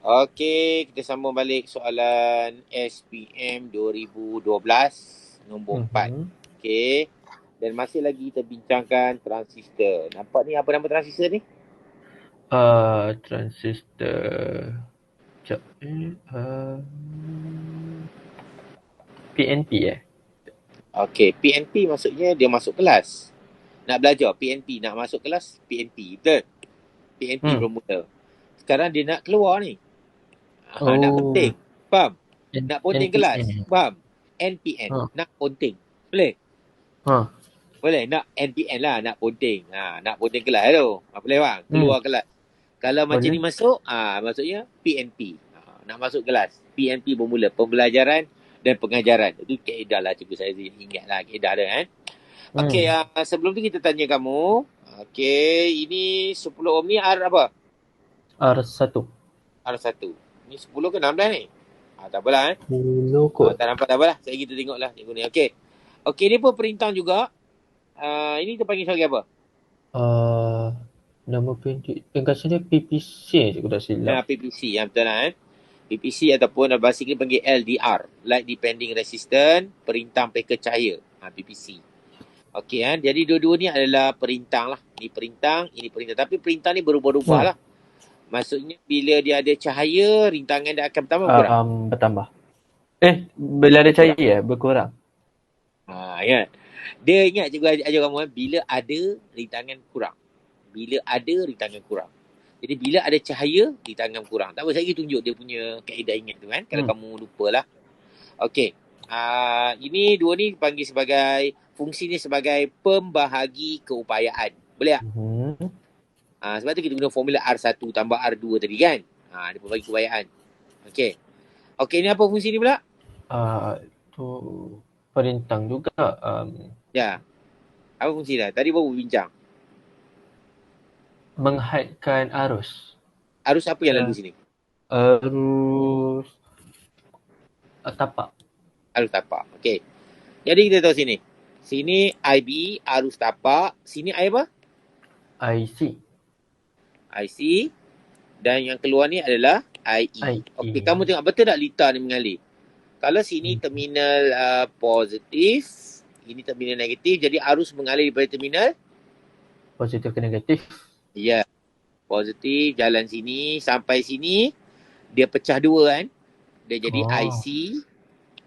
Okey, kita sambung balik soalan SPM 2012 nombor 4. Mhm. Okey. Dan masih lagi kita bincangkan transistor. Nampak ni apa nama transistor ni? Transistor. Sekejap. PNP Okey, PNP maksudnya dia masuk kelas. Nak belajar PNP, nak masuk kelas PNP. Betul? PNP Hmm. bermula. Sekarang dia nak keluar ni. Nak Oh, ponting. Faham? Nak ponting kelas. NPN. Faham? NPN. Ha. Nak ponting. Boleh? Ha. Boleh. Nak NPN lah. Nak ponting. Nak ponting kelas tu. Boleh bang? Hmm. Keluar kelas. Kalau macam ni Boleh. masuk, maksudnya PNP. Nak masuk kelas. PNP bermula. Pembelajaran dan pengajaran. Itu kaedah lah cikgu saya ingat lah kaedah dia kan. Okey, Hmm. sebelum tu kita tanya kamu. Okey, ini 10 ohm ni R apa? R1. R1. Ni 10 ke 16 ni? Tak apalah 10 kot. tak nampak tak apalah. Saya kita tengoklah cikgu ni. Okey. Okey, ni pun perintah juga. Ini kita panggil sebagai apa? Uh, Nama pendek. Kat sini PPC je aku tak silap. PPC. Yang betul lah PPC ataupun dalam bahasa Inggeris panggil LDR. Light Depending Resistance, perintah peka cahaya. PPC. Okey kan. Jadi dua-dua ni adalah perintah lah. Ini perintah, ini perintah. Tapi perintah ni berubah-ubah lah. Maksudnya bila dia ada cahaya, rintangan dia akan bertambah kurang. Bertambah. Bila ada cahaya berkurang. Ya. Dia ingat cikgu ajar kamu bila ada rintangan kurang. Bila ada rintangan kurang. Jadi bila ada cahaya, rintangan kurang. Tak apa, saya tunjuk dia punya kaedah ingat tu kan. Kalau kamu lupalah. Okey. Ini dua ni panggil sebagai, fungsi ni sebagai pembahagi keupayaan. Boleh tak? Sebab tu kita guna formula R1 tambah R2 tadi kan. Dia pembahagi keupayaan. Okey. Okey, ni apa fungsi ni pula? Tu perintang juga. Ya. Apa fungsi dia? Tadi baru bincang. Menghaidkan arus. Arus apa yang lalu sini? Arus tapak. Arus tapak. Okey. Jadi kita tahu sini. Sini IB, arus tapak. Sini I apa? IC. IC. Dan yang keluar ni adalah IE. Okey, kamu tengok betul tak lita ni mengalir? Kalau sini terminal positif, ini terminal negatif, jadi arus mengalir daripada terminal Positif ke negatif. ya, positif, jalan sini sampai sini, dia pecah dua kan. Dia jadi IC,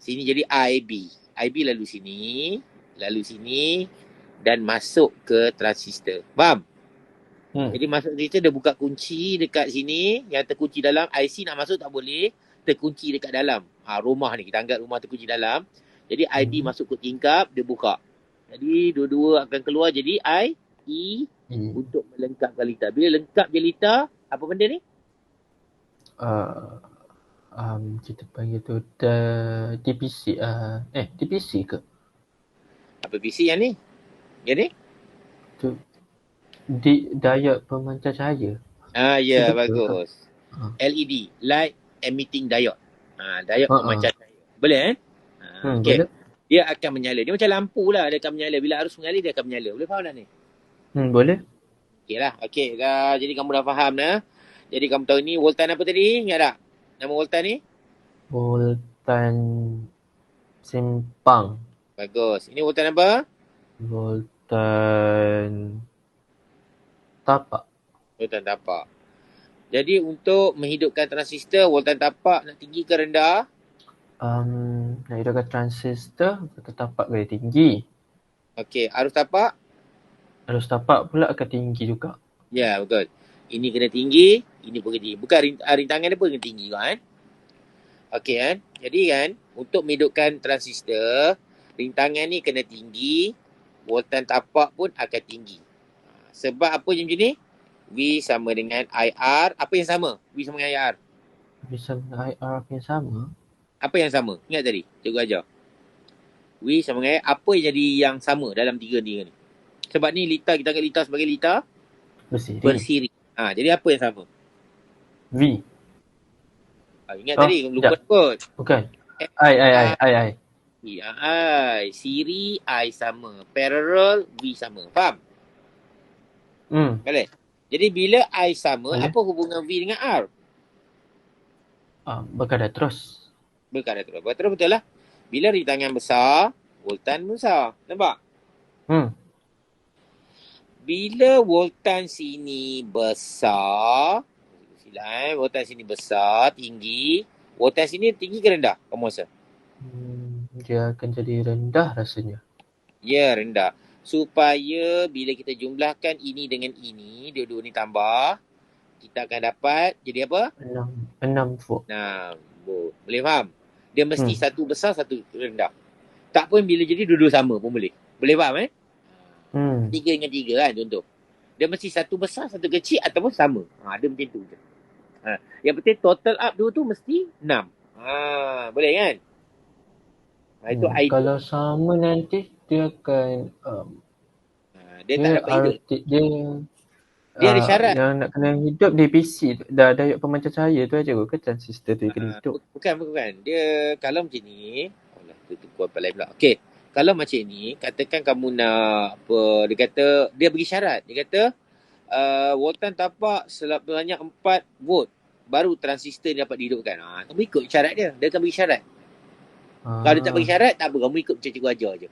sini jadi IB. IB lalu sini dan masuk ke transistor. Faham? Jadi masuk transistor dia buka kunci dekat sini, yang terkunci dalam. IC nak masuk tak boleh, terkunci dekat dalam. Rumah ni, kita anggap rumah terkunci dalam. Jadi IB masuk ke tingkap, dia buka. Jadi dua-dua akan keluar jadi IE untuk melengkapkan lita. Bila lengkap je lita, apa benda ni? Kita panggil tu DPC. DPC ke? Apa PC yang ni? Yang ni? Tu diode pemancar cahaya. Ya, bagus. LED, Light Emitting Diode. Diode pemancar cahaya. Boleh okay. Boleh. Dia akan menyala. Dia macam lampu lah, dia akan menyala. Bila arus mengalir, dia akan menyala. Boleh faham tak ni? Boleh. Okey lah. Okey. Jadi kamu dah faham dah. Jadi kamu tahu ni voltan apa tadi? Ingat tak? Nama voltan ni? Voltan simpang. Bagus. Ini voltan apa? Voltan tapak. Voltan tapak. Jadi untuk menghidupkan transistor, voltan tapak nak tinggi ke rendah? Nak hidupkan transistor, voltan tapak kena tinggi. Okey. Arus tapak? Arus tapak pula akan tinggi juga. Ya, betul. Ini kena tinggi, ini pun kena tinggi. Bukan rintangan dia pun kena tinggi kan? Okey kan? Jadi kan, untuk menghidupkan transistor, rintangan ni kena tinggi, voltan tapak pun akan tinggi. Sebab apa macam ni? V sama dengan IR. Apa yang sama? V sama dengan IR. V sama dengan IR yang sama? Apa yang sama? Ingat tadi? Cikgu ajar. V sama dengan IR. Apa yang jadi yang sama dalam tiga-tiga ni? Sebab ni lita, kita anggap lita sebagai lita bersiri. Jadi apa yang sama? V. Ingat tadi, lupa kot. Bukan. I. Siri I sama. Parallel V sama. Faham? Boleh? Jadi bila I sama, apa hubungan V dengan R? Berkadar terus. Berkadar terus. Betul lah. Bila rintangan besar, voltan besar. Nampak? Hmm. Bila voltan sini besar, voltan sini besar, tinggi. Voltan sini tinggi ke rendah? Kamu rasa? Dia akan jadi rendah rasanya. Ya, rendah. Supaya bila kita jumlahkan ini dengan ini, dua-dua ni tambah, kita akan dapat jadi apa? 6 volt. Nah, boleh faham? Dia mesti Hmm. satu besar, satu rendah. Tak pun bila jadi dua-dua sama pun boleh. Boleh faham Hmm. 3 dengan 3 kan contoh. Dia mesti satu besar, satu kecil ataupun sama. Dia macam tu je. Yang penting total up dua tu mesti 6. Boleh kan? Itu ideal. Kalau sama nanti dia akan Dia tak dia dapat hidup. dia Dia ada syarat. yang nak kena hidup di PC tu, dah diode pemancar cahaya tu aja ke transistor tu kena hidup. Bukan. Dia kalau macam ni, tu kuat lain pula. Okey. Kalau macam ni, katakan kamu nak apa, dia kata, dia bagi syarat. Dia kata, voltan tapak sebanyak 4 volt. Baru transistor ni dapat dihidupkan. Kamu ikut syarat dia. Dia akan bagi syarat. Kalau dia tak bagi syarat, tak apa. Kamu ikut macam cikgu ajar je.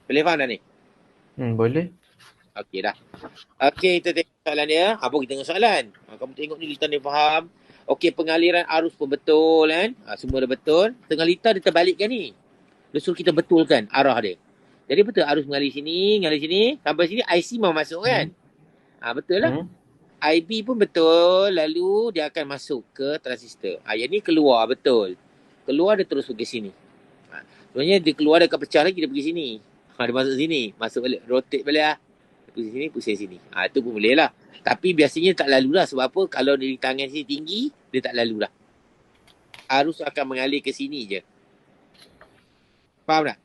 Boleh faham dah ni? Boleh. Okey dah. Okey, kita tengok soalan dia. Apa kita tengok soalan? Kamu tengok ni litan dia faham. Okey, pengaliran arus pun betul kan? Semua dah betul. Tengah litan dia terbalikkan ni. Dia suruh kita betulkan arah dia. Jadi betul arus mengalir sini. Sampai sini IC mau masuk kan? Betul lah. IB pun betul. Lalu dia akan masuk ke transistor. Yang ni keluar betul. Keluar dia terus pergi sini. Sebenarnya dia keluar dia akan pecah lagi dia pergi sini. Dia masuk sini. Masuk balik. Rotate balik lah. Pusing sini. Itu pun boleh lah. Tapi biasanya tak lalu lah. Sebab apa? Kalau dari tangan sini tinggi, dia tak lalu lah. Arus akan mengalir ke sini je. Faham tak?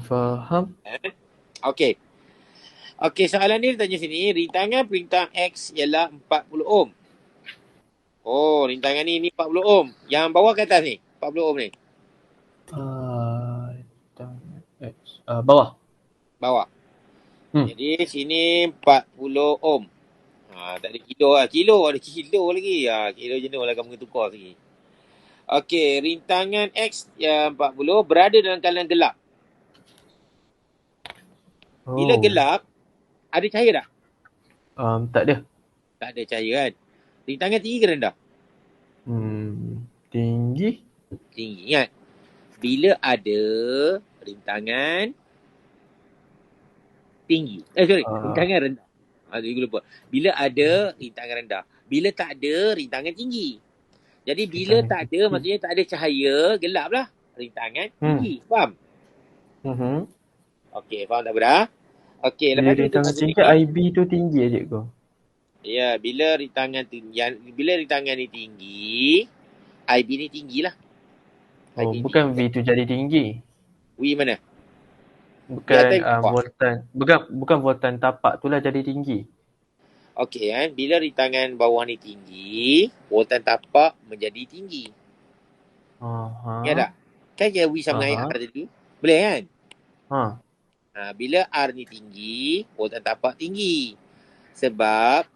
Faham. Okey. Okey, soalan ni tanya sini. Rintangan perintah X ialah 40 ohm. Oh, rintangan ni 40 ohm. Yang bawah ke atas ni? 40 ohm ni. Bawah. Bawah. Jadi sini 40 ohm. Tak ada kilo lah. Ada kilo lagi. Kilo jenuh lah kamu tukar lagi. Okey, rintangan X yang 40 berada dalam keadaan gelap. Bila gelap, ada cahaya tak? Tak ada. Tak ada cahaya kan? Rintangan tinggi ke rendah? Tinggi. Tinggi kan? Bila ada rintangan tinggi. Rintangan rendah. Aku lupa. Bila ada rintangan rendah. Bila tak ada rintangan tinggi. Jadi bila tak ada, maksudnya tak ada cahaya, gelap lah. Rintangan tinggi. Faham? Okey, faham tak Bra? Okey, lepas tu rintangan tinggi, IB tu tinggi aja cikgu. Ya, bila rintangan ni tinggi, IB ni tinggi lah. Bukan V tu jadi tinggi. V mana? Bukan voltan. Bukan voltan tapak tu lah jadi tinggi. Okey kan, bila rintangan bawah ni tinggi, voltan tapak menjadi tinggi. Ya tak? Kan kira V sama dengan R tadi? Boleh kan? Bila R ni tinggi, voltan tapak tinggi. Sebab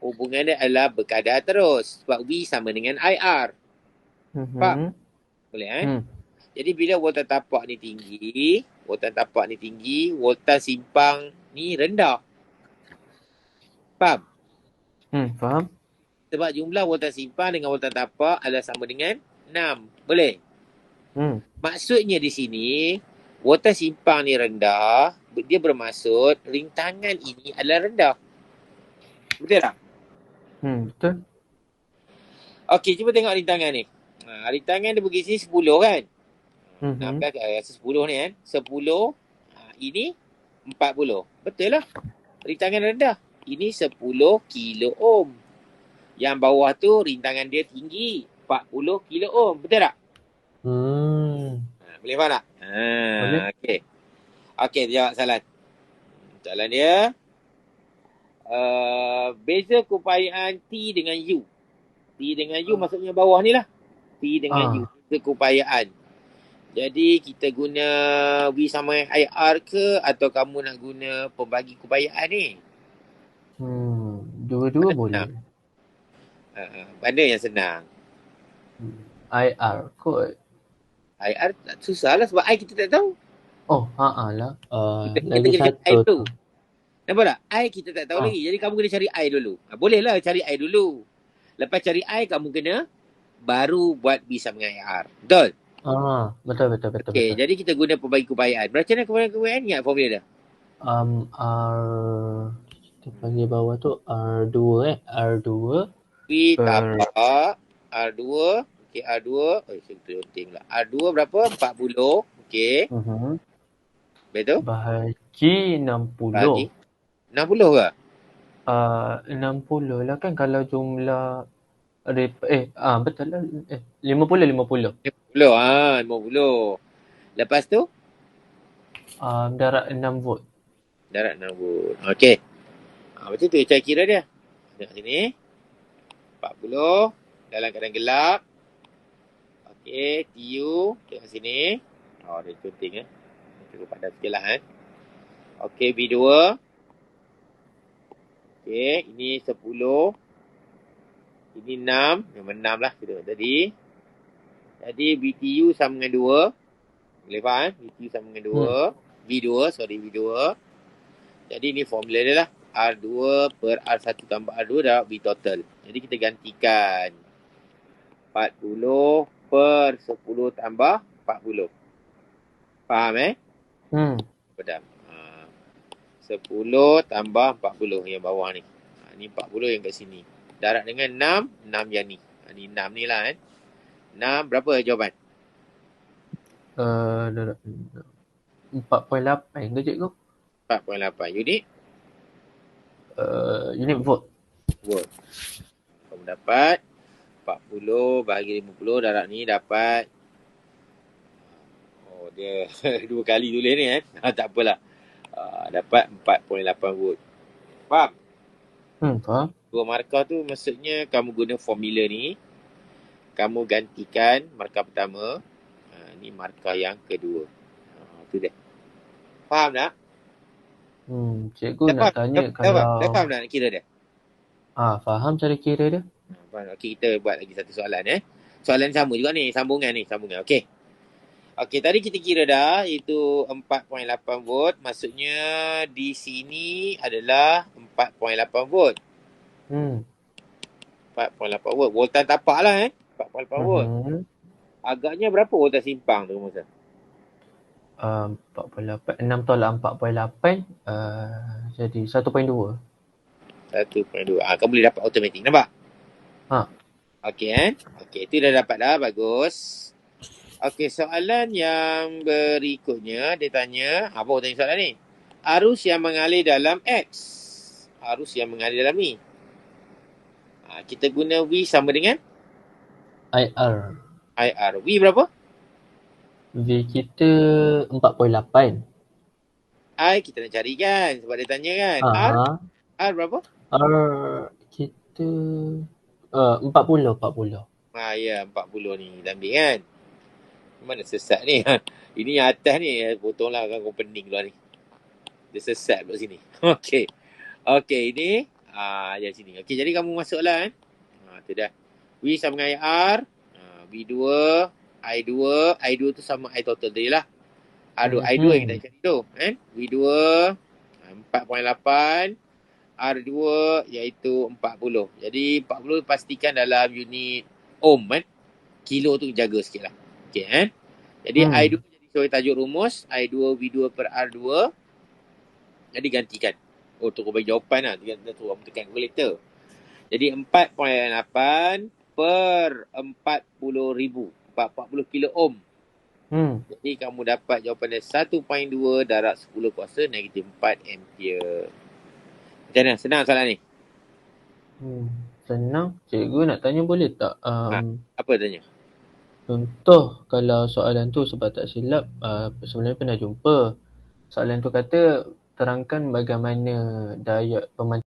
hubungan dia adalah berkadar terus. Sebab V sama dengan IR. Faham? Boleh kan? Jadi bila voltan tapak ni tinggi, voltan simpang ni rendah. Faham? Faham. Sebab jumlah voltan simpang dengan voltan tapak adalah sama dengan 6. Boleh? Maksudnya di sini, voltan simpang ni rendah, dia bermaksud rintangan ini adalah rendah. Betul tak? Betul. Okey, cuba tengok rintangan ni. Rintangan dia pergi sini 10 kan? 16, 10 ni kan? 10, ini 40. Betul lah. Rintangan rendah. Ini 10 kilo ohm. Yang bawah tu rintangan dia tinggi. 40 kilo ohm. Betul tak? Boleh faham tak? Okey. Okey, jawab soalan. Soalan dia. Beza keupayaan T dengan U. T dengan U maksudnya bawah ni lah. T dengan U. Beza keupayaan. Jadi kita guna V sama IR ke atau kamu nak guna pembagi keupayaan ni? Dua-dua boleh. Mana yang senang? IR kot. IR tak susah lah sebab I kita tak tahu. Oh, lah. Kita Lagi kena cari I satu dulu. tu. Nampak tak? I kita tak tahu lagi. Jadi kamu kena cari I dulu. Bolehlah cari I dulu. Lepas cari I, kamu kena baru buat B sama dengan IR. Betul? Betul. Okey, jadi kita guna pembagi keupayaan. Macam mana pembagi keupayaan? Ingat formula dah? R kita panggil bawah tu R2 R2 B per tambah R2. Okey, R2. Saya penting pula. R2 berapa? 40. Okey. Betul? bahagi 60. Bagi 60 ke? 60 lah kan kalau jumlah betul lah. 50. 50. 50. Lepas tu? Darat 6 volt. Darat 6 volt. Okey. Macam tu cara kira dia. Tengok sini. 40 dalam keadaan gelap. Okey, TU tengok sini. Dia penting Cukup padat sikit lah Okey, B2. Okey, ini 10. Ini 6. Memang 6 lah kita tadi. Jadi BTU sama dengan 2. Boleh faham? BTU sama dengan 2. V2. Jadi ni formula dia lah. R2 per R1 tambah R2 dah V total. Jadi kita gantikan 40 per 10 tambah 40. Faham Pedam. 10 tambah 40 yang bawah ni. Ni 40 yang kat sini. Darat dengan 6 yang ni. Ni 6 ni lah 6 berapa jawapan? Darat 4.8 ke cikgu? 4.8 unit? Unit volt. Kamu dapat 40 bahagi 50 darat ni dapat dia dua kali tulis ni tak apalah. Dapat 4.8 volt. Faham? Faham. Dua markah tu maksudnya kamu guna formula ni. Kamu gantikan markah pertama. Ni markah yang kedua. Tu dia. Faham tak? Cikgu nak tanya kalau... Dah faham tak nak kira dia? Faham cara kira dia. Okey, kita buat lagi satu soalan Soalan sama juga ni, sambungan. Okey. Okey, tadi kita kira dah itu 4.8 volt. Maksudnya di sini adalah 4.8 volt. 4.8 volt. Voltan tapak lah 4.8 volt. Agaknya berapa voltan simpang tu Musa? 4.8 6 tolak 4.8 jadi 1.2. 1.2. Kamu boleh dapat automatik. Nampak? Okey Okey, itu dah dapat dah. Bagus. Okey, soalan yang berikutnya dia tanya, apa tanya soalan ni? Arus yang mengalir dalam X. Arus yang mengalir dalam ni. Kita guna V sama dengan IR. V berapa? V kita 4.8. I kita nak cari kan sebab dia tanya kan. R berapa? R kita 40. Ya, 40 ni kita ambil kan. Mana sesat ni? Ini yang atas ni potonglah kan opening luar ni. Dia sesat kat sini. Okey, ini yang sini. Okey, jadi kamu masuklah tu dah. V sama dengan IR, V2, I2 tu sama I total tadi lah. I2 yang kita cari tu V2 4.8, R2 iaitu 40. Jadi 40 pastikan dalam unit ohm kilo tu jaga sikit lah. Okey Jadi I2 jadi sesuai tajuk rumus I2 V2 per R2. Jadi gantikan. Tu kau bagi jawapan lah. Kita turun tekan kalkulator. Jadi 4.8 per 40,000. 40 kilo ohm. Jadi kamu dapat jawapan dia 1.2 darat 10 kuasa negatif 4 ampere. Macam mana? Senang soalan ni? Senang. Cikgu nak tanya boleh tak? Apa tanya? Contoh kalau soalan tu sebab tak silap sebenarnya pernah jumpa. Soalan tu kata terangkan bagaimana daya pemancaraan